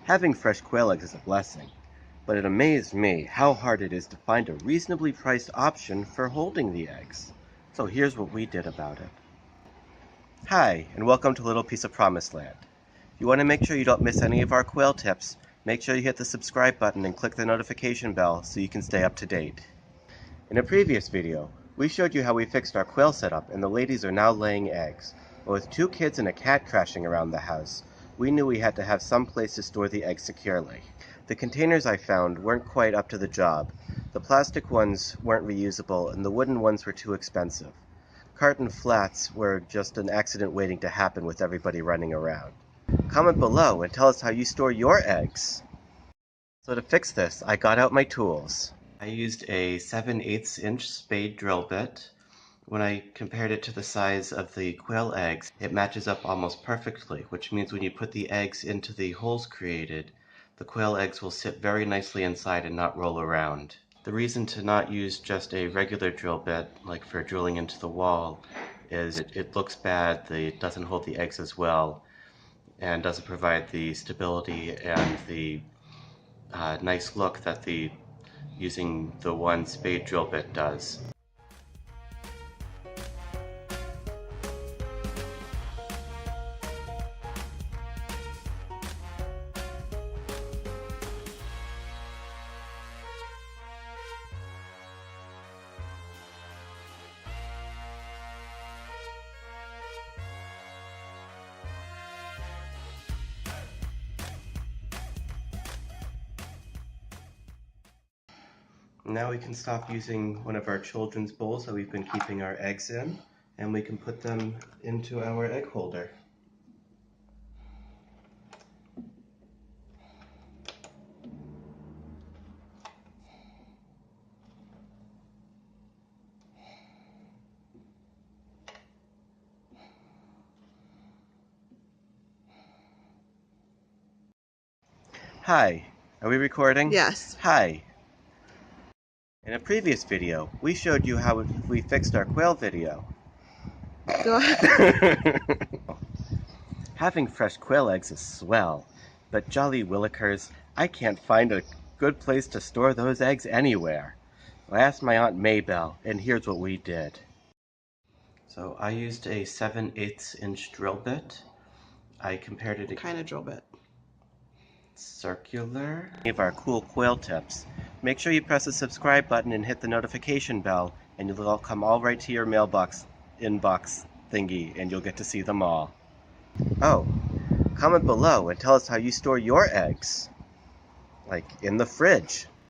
Having fresh quail eggs is a blessing, but it amazed me how hard it is to find a reasonably priced option for holding the eggs. So here's what we did about it. Hi, and welcome to Little Piece of Promised Land. If you want to make sure you don't miss any of our quail tips, make sure you hit the subscribe button and click the notification bell so you can stay up to date. In a previous video, we showed you how we fixed our quail setup and the ladies are now laying eggs. But with 2 kids and a cat crashing around the house, we knew we had to have some place to store the eggs securely. The containers I found weren't quite up to the job. The plastic ones weren't reusable and the wooden ones were too expensive. Carton flats were just an accident waiting to happen with everybody running around. Comment below and tell us how you store your eggs. So to fix this, I got out my tools. I used a 7/8 inch spade drill bit. When I compared it to the size of the quail eggs, it matches up almost perfectly, which means when you put the eggs into the holes created, the quail eggs will sit very nicely inside and not roll around. The reason to not use just a regular drill bit, like for drilling into the wall, is it looks bad, it doesn't hold the eggs as well, and doesn't provide the stability and the nice look that using the one spade drill bit does. Now we can stop using one of our children's bowls that we've been keeping our eggs in, and we can put them into our egg holder. Hi, are we recording? Yes. Hi. In a previous video, we showed you how we fixed our quail video. Go ahead. Having fresh quail eggs is swell, but jolly willikers, I can't find a good place to store those eggs anywhere. I asked my Aunt Maybelle, and here's what we did. So I used a 7/8 inch drill bit. I compared it to Kind of drill bit. circular. Of our cool quail tips. Make sure you press the subscribe button and hit the notification bell, and it'll all come all right to your mailbox inbox thingy, and you'll get to see them all. Oh, comment below and tell us how you store your eggs. Like in the fridge.